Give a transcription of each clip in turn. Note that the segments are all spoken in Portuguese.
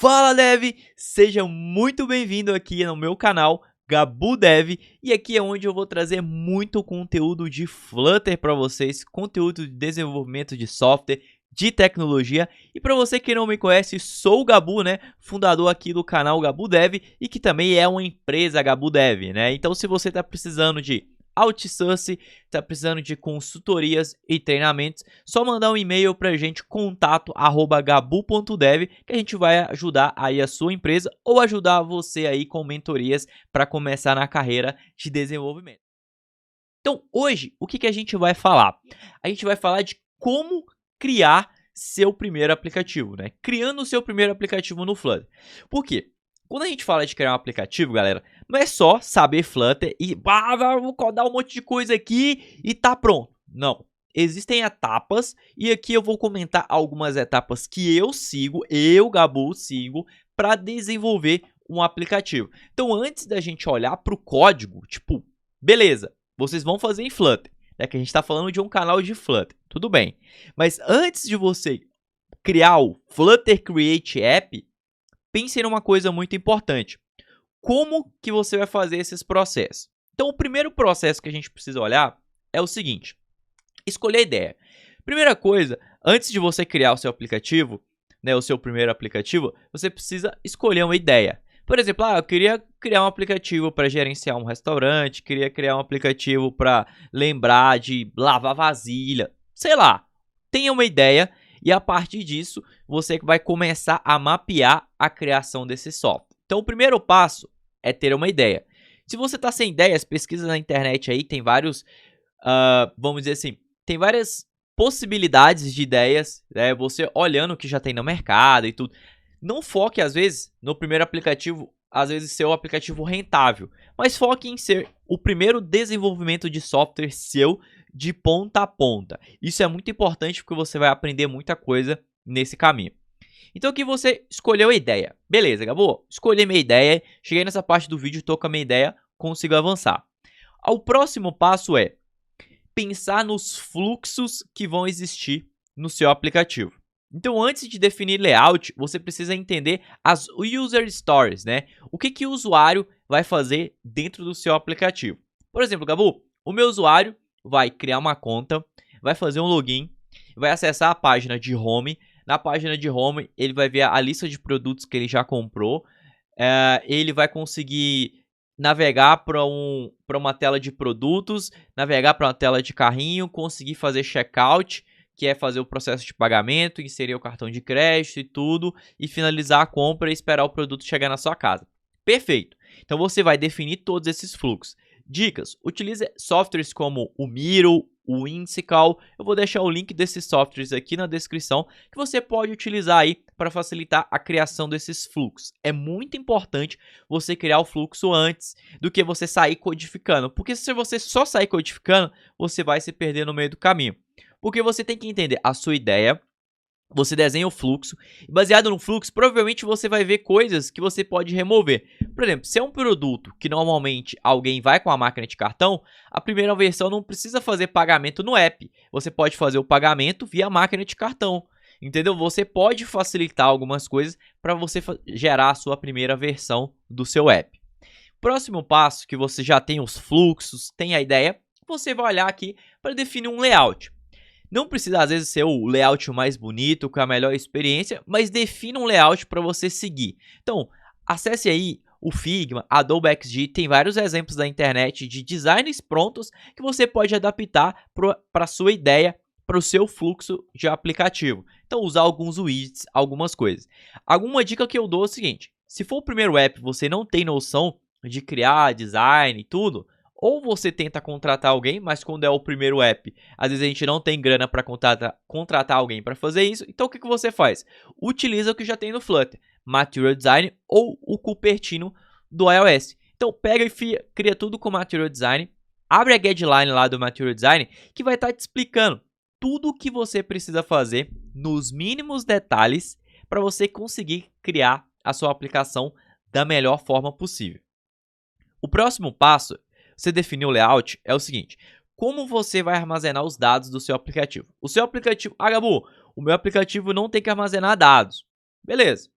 Fala Dev, seja muito bem-vindo aqui no meu canal Gabu Dev, e aqui é onde eu vou trazer muito conteúdo de Flutter para vocês, conteúdo de desenvolvimento de software, de tecnologia. E para você que não me conhece, sou o Gabu, né, fundador aqui do canal Gabu Dev e que também é uma empresa Gabu Dev, né? Então se você está precisando de outsourcing, tá precisando de consultorias e treinamentos, só mandar um e-mail pra gente, contato@gabu.dev, que a gente vai ajudar aí a sua empresa ou ajudar você aí com mentorias para começar na carreira de desenvolvimento. Então, hoje, o que a gente vai falar? A gente vai falar de como criar seu primeiro aplicativo, né? Criando o seu primeiro aplicativo no Flutter. Por quê? Quando a gente fala de criar um aplicativo, galera, não é só saber Flutter e vou codar um monte de coisa aqui e tá pronto. Não. Existem etapas e aqui eu vou comentar algumas etapas que eu, Gabu, sigo para desenvolver um aplicativo. Então, antes da gente olhar para o código, tipo, beleza, vocês vão fazer em Flutter, né? Que a gente está falando de um canal de Flutter, tudo bem. Mas antes de você criar o Flutter Create App, pense numa coisa muito importante. Como que você vai fazer esses processos? Então, o primeiro processo que a gente precisa olhar é o seguinte: escolher a ideia. Primeira coisa, antes de você criar o seu aplicativo, né, o seu primeiro aplicativo, você precisa escolher uma ideia. Por exemplo, eu queria criar um aplicativo para gerenciar um restaurante, queria criar um aplicativo para lembrar de lavar vasilha, sei lá. Tenha uma ideia e a partir disso você vai começar a mapear a criação desse software. Então, o primeiro passo é ter uma ideia. Se você está sem ideias, pesquisa na internet aí, tem vários, vamos dizer assim, tem várias possibilidades de ideias, né? Você olhando o que já tem no mercado e tudo. Não foque, às vezes, no primeiro aplicativo, às vezes ser o aplicativo rentável, mas foque em ser o primeiro desenvolvimento de software seu de ponta a ponta. Isso é muito importante porque você vai aprender muita coisa nesse caminho. Então aqui você escolheu a ideia. Beleza, Gabo? Escolhi minha ideia, cheguei nessa parte do vídeo, estou com a minha ideia, consigo avançar. O próximo passo é pensar nos fluxos que vão existir no seu aplicativo. Então, antes de definir layout, você precisa entender as user stories, né? O que o usuário vai fazer dentro do seu aplicativo. Por exemplo, Gabu, o meu usuário vai criar uma conta, vai fazer um login, vai acessar a página de home. Na página de home, ele vai ver a lista de produtos que ele já comprou. Ele vai conseguir navegar para uma tela de produtos, navegar para uma tela de carrinho, conseguir fazer checkout, que é fazer o processo de pagamento, inserir o cartão de crédito e tudo, e finalizar a compra e esperar o produto chegar na sua casa. Perfeito! Então você vai definir todos esses fluxos. Dicas: utilize softwares como o Miro, o Whimsical. Eu vou deixar o link desses softwares aqui na descrição, que você pode utilizar aí para facilitar a criação desses fluxos. É muito importante você criar o fluxo antes do que você sair codificando, porque se você só sair codificando, você vai se perder no meio do caminho. Porque você tem que entender a sua ideia, você desenha o fluxo, e baseado no fluxo, provavelmente você vai ver coisas que você pode remover. Por exemplo, se é um produto que normalmente alguém vai com a máquina de cartão, a primeira versão não precisa fazer pagamento no app. Você pode fazer o pagamento via máquina de cartão, entendeu? Você pode facilitar algumas coisas para você gerar a sua primeira versão do seu app. Próximo passo, que você já tem os fluxos, tem a ideia, você vai olhar aqui para definir um layout. Não precisa, às vezes, ser o layout mais bonito, com a melhor experiência, mas defina um layout para você seguir. Então, acesse aí o Figma, Adobe XD, tem vários exemplos da internet de designs prontos que você pode adaptar para a sua ideia, para o seu fluxo de aplicativo. Então, usar alguns widgets, algumas coisas. Alguma dica que eu dou é o seguinte: se for o primeiro app, você não tem noção de criar design e tudo, ou você tenta contratar alguém, mas quando é o primeiro app, às vezes a gente não tem grana para contratar alguém para fazer isso. Então, o que você faz? Utiliza o que já tem no Flutter, Material Design ou o Cupertino do iOS. Então, pega e cria tudo com Material Design, abre a guideline lá do Material Design, que vai estar te explicando tudo o que você precisa fazer nos mínimos detalhes para você conseguir criar a sua aplicação da melhor forma possível. O próximo passo, você definir o layout, é o seguinte: como você vai armazenar os dados do seu aplicativo? O seu aplicativo, Gabu, o meu aplicativo não tem que armazenar dados. Beleza.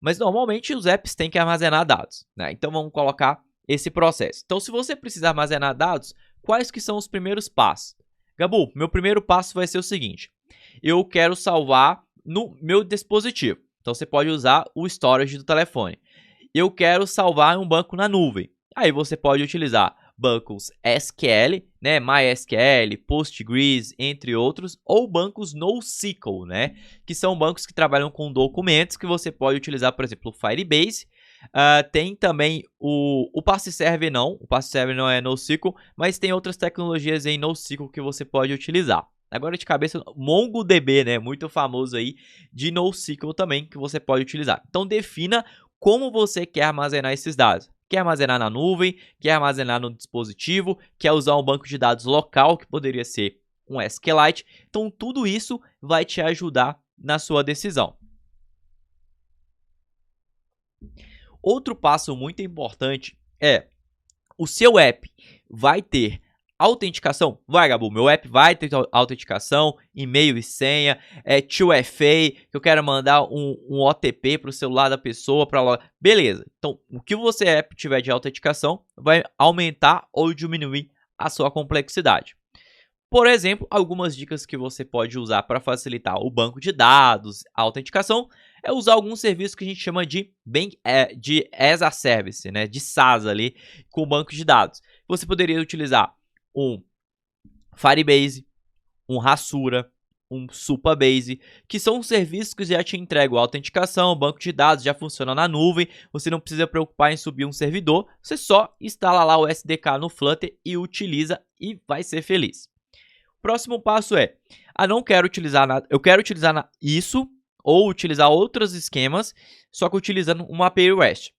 mas normalmente os apps têm que armazenar dados, né? Então vamos colocar esse processo. Então se você precisa armazenar dados, quais que são os primeiros passos? Gabu, meu primeiro passo vai ser o seguinte: eu quero salvar no meu dispositivo. Então você pode usar o storage do telefone. Eu quero salvar um banco na nuvem. Aí você pode utilizar bancos SQL, né, MySQL, Postgres, entre outros, ou bancos NoSQL, né, que são bancos que trabalham com documentos que você pode utilizar, por exemplo, o Firebase. Tem também o PassServer não, o PassServer não é NoSQL, mas tem outras tecnologias em NoSQL que você pode utilizar. Agora de cabeça, MongoDB, né, muito famoso aí, de NoSQL também, que você pode utilizar. Então defina como você quer armazenar esses dados. Quer armazenar na nuvem, quer armazenar no dispositivo, quer usar um banco de dados local, que poderia ser um SQLite. Então tudo isso vai te ajudar na sua decisão. Outro passo muito importante é: o seu app vai ter autenticação? Vai, Gabu, meu app vai ter autenticação, e-mail e senha, 2FA, que eu quero mandar um OTP para o celular da pessoa, beleza. Então, o que você app tiver de autenticação vai aumentar ou diminuir a sua complexidade. Por exemplo, algumas dicas que você pode usar para facilitar o banco de dados, a autenticação, é usar algum serviço que a gente chama de as a Service, né, de SaaS ali, com o banco de dados. Você poderia utilizar um Firebase, um Hasura, um Supabase, que são serviços que já te entregam a autenticação, o banco de dados já funciona na nuvem, você não precisa preocupar em subir um servidor, você só instala lá o SDK no Flutter e utiliza e vai ser feliz. Próximo passo é: não quero utilizar nada, eu quero utilizar isso ou utilizar outros esquemas, só que utilizando uma API REST.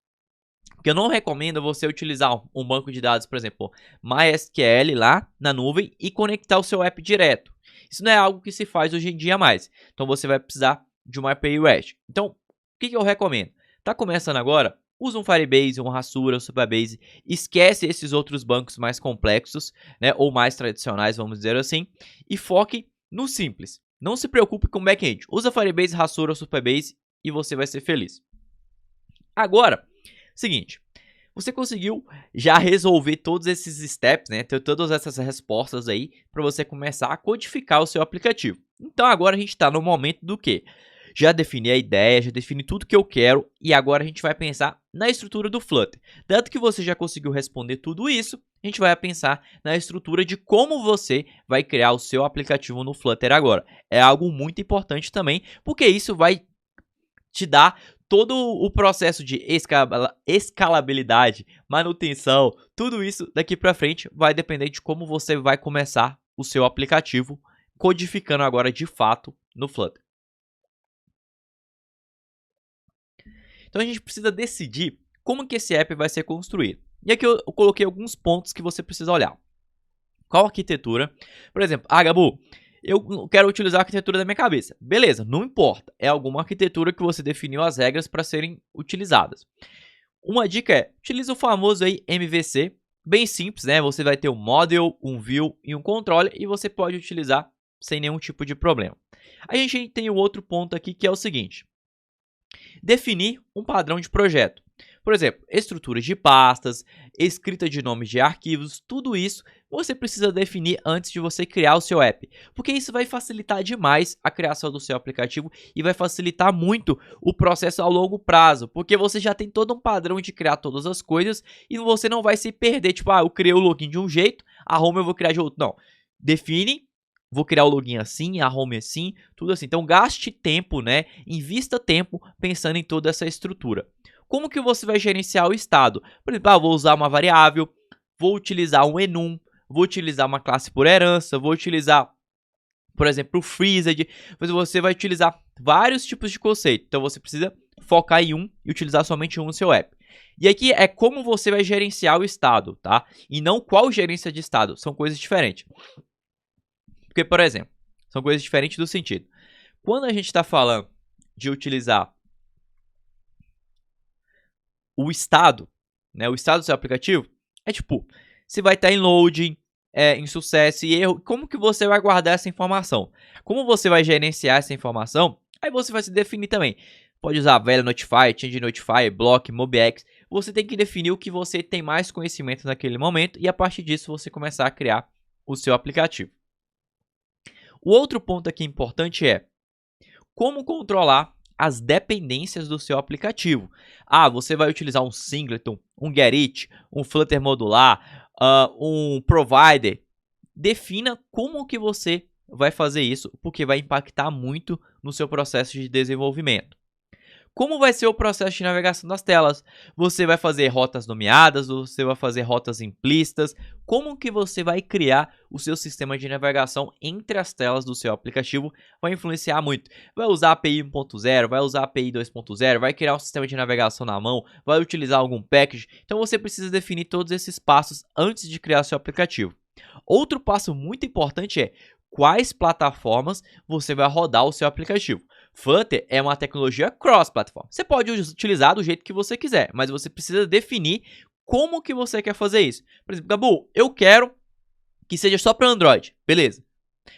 Porque eu não recomendo você utilizar um banco de dados, por exemplo, MySQL lá na nuvem e conectar o seu app direto. Isso não é algo que se faz hoje em dia mais. Então você vai precisar de uma API REST. Então, o que eu recomendo? Tá começando agora? Usa um Firebase, um Hasura, um Supabase, esquece esses outros bancos mais complexos, né, ou mais tradicionais, vamos dizer assim, e foque no simples. Não se preocupe com back-end. Usa Firebase, Hasura ou Supabase e você vai ser feliz. Agora, seguinte, você conseguiu já resolver todos esses steps, né, ter todas essas respostas aí para você começar a codificar o seu aplicativo. Então agora a gente está no momento do quê? Já defini a ideia, já defini tudo que eu quero e agora a gente vai pensar na estrutura do Flutter. Dado que você já conseguiu responder tudo isso, a gente vai pensar na estrutura de como você vai criar o seu aplicativo no Flutter agora. É algo muito importante também, porque isso vai te dar todo o processo de escalabilidade, manutenção, tudo isso daqui para frente vai depender de como você vai começar o seu aplicativo, codificando agora de fato no Flutter. Então a gente precisa decidir como que esse app vai ser construído. E aqui eu coloquei alguns pontos que você precisa olhar. Qual arquitetura? Por exemplo, Gabu, eu quero utilizar a arquitetura da minha cabeça. Beleza, não importa. É alguma arquitetura que você definiu as regras para serem utilizadas. Uma dica é: utiliza o famoso aí MVC, bem simples, né? Você vai ter um model, um view e um controller e você pode utilizar sem nenhum tipo de problema. A gente tem um outro ponto aqui que é o seguinte: definir um padrão de projeto. Por exemplo, estrutura de pastas, escrita de nomes de arquivos, tudo isso você precisa definir antes de você criar o seu app, porque isso vai facilitar demais a criação do seu aplicativo e vai facilitar muito o processo ao longo prazo, porque você já tem todo um padrão de criar todas as coisas e você não vai se perder, tipo, eu criei o login de um jeito, a home eu vou criar de outro. Não, define: vou criar o login assim, a home assim, tudo assim. Então gaste tempo, né? Invista tempo pensando em toda essa estrutura. Como que você vai gerenciar o estado? Por exemplo, vou usar uma variável, vou utilizar um enum, vou utilizar uma classe por herança, vou utilizar, por exemplo, o freezed. Você vai utilizar vários tipos de conceito. Então você precisa focar em um e utilizar somente um no seu app. E aqui é como você vai gerenciar o estado, tá? E não qual gerência de estado. São coisas diferentes. Porque, por exemplo, são coisas diferentes do sentido. Quando a gente está falando de utilizar o estado, né, o estado do seu aplicativo, é tipo, se vai estar em loading, em sucesso e erro, como que você vai guardar essa informação? Como você vai gerenciar essa informação? Aí você vai se definir também. pode usar Velha Notify, Change Notify, Block, MobiX. Você tem que definir o que você tem mais conhecimento naquele momento e a partir disso você começar a criar o seu aplicativo. O outro ponto aqui importante é como controlar as dependências do seu aplicativo. Você vai utilizar um singleton, um Get-It, um Flutter modular, um provider. Defina como que você vai fazer isso, porque vai impactar muito no seu processo de desenvolvimento. Como vai ser o processo de navegação das telas? Você vai fazer rotas nomeadas, você vai fazer rotas implícitas? Como que você vai criar o seu sistema de navegação entre as telas do seu aplicativo? Vai influenciar muito. Vai usar a API 1.0, vai usar a API 2.0, vai criar um sistema de navegação na mão, vai utilizar algum package? Então você precisa definir todos esses passos antes de criar seu aplicativo. Outro passo muito importante é quais plataformas você vai rodar o seu aplicativo. Flutter é uma tecnologia cross-platform. Você pode utilizar do jeito que você quiser, mas você precisa definir como que você quer fazer isso. Por exemplo, Gabu, eu quero que seja só para Android. Beleza.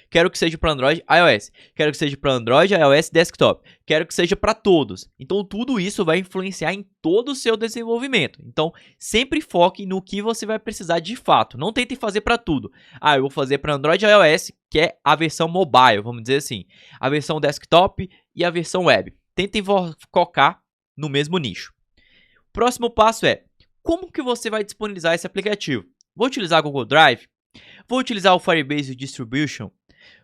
Quero que seja para Android e iOS. Quero que seja para Android, iOS, desktop. Quero que seja para todos. Então, tudo isso vai influenciar em todo o seu desenvolvimento. Então, sempre foque no que você vai precisar de fato. Não tente fazer para tudo. Eu vou fazer para Android e iOS, que é a versão mobile, vamos dizer assim. A versão desktop e a versão web. Tentem focar no mesmo nicho. O próximo passo é, como que você vai disponibilizar esse aplicativo? Vou utilizar Google Drive? Vou utilizar o Firebase Distribution?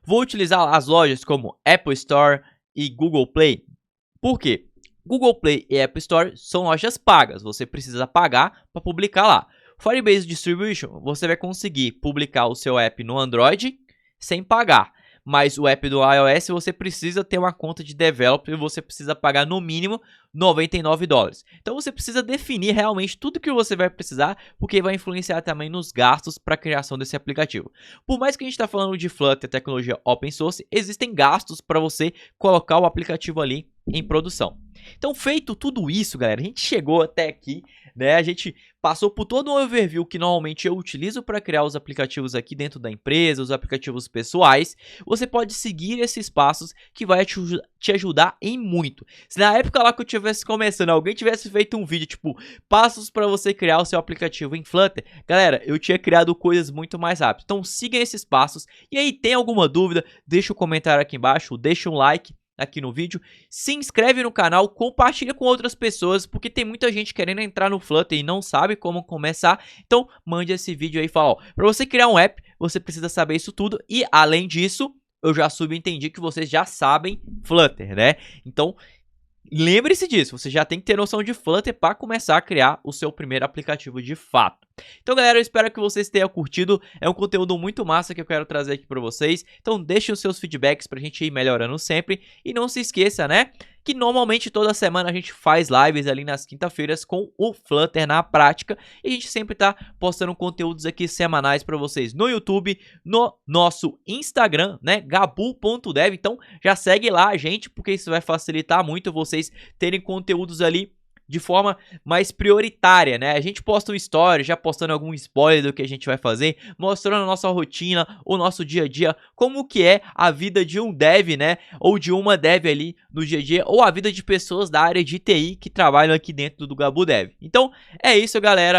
Vou utilizar as lojas como Apple Store e Google Play. Por quê? Google Play e Apple Store são lojas pagas. Você precisa pagar para publicar lá. Firebase Distribution, você vai conseguir publicar o seu app no Android sem pagar. Mas o app do iOS você precisa ter uma conta de developer e você precisa pagar no mínimo $99. Então você precisa definir realmente tudo que você vai precisar, porque vai influenciar também nos gastos para a criação desse aplicativo. Por mais que a gente está falando de Flutter, tecnologia open source, existem gastos para você colocar o aplicativo ali em produção. Então, feito tudo isso, galera, a gente chegou até aqui, né? A gente passou por todo um overview que normalmente eu utilizo para criar os aplicativos aqui dentro da empresa, os aplicativos pessoais. Você pode seguir esses passos que vai te ajudar em muito. Se na época lá que eu estivesse começando, alguém tivesse feito um vídeo tipo passos para você criar o seu aplicativo em Flutter, galera, eu tinha criado coisas muito mais rápido. Então siga esses passos. E aí, tem alguma dúvida? Deixa um comentário aqui embaixo, deixa um like aqui no vídeo, se inscreve no canal, compartilha com outras pessoas, porque tem muita gente querendo entrar no Flutter e não sabe como começar. Então mande esse vídeo aí e fala, para você criar um app, você precisa saber isso tudo e além disso, eu já subentendi que vocês já sabem Flutter, né? Então lembre-se disso, você já tem que ter noção de Flutter para começar a criar o seu primeiro aplicativo de fato. Então galera, eu espero que vocês tenham curtido, é um conteúdo muito massa que eu quero trazer aqui para vocês. Então deixem os seus feedbacks pra gente ir melhorando sempre e não se esqueça, né, que normalmente toda semana a gente faz lives ali nas quinta-feiras com o Flutter na prática e a gente sempre tá postando conteúdos aqui semanais para vocês no YouTube, no nosso Instagram, né, gabu.dev. Então já segue lá a gente, porque isso vai facilitar muito vocês terem conteúdos ali de forma mais prioritária, né? A gente posta um story, já postando algum spoiler do que a gente vai fazer, mostrando a nossa rotina, o nosso dia a dia, como que é a vida de um dev, né? Ou de uma dev ali no dia a dia, ou a vida de pessoas da área de TI que trabalham aqui dentro do Gabu Dev. Então, é isso, galera.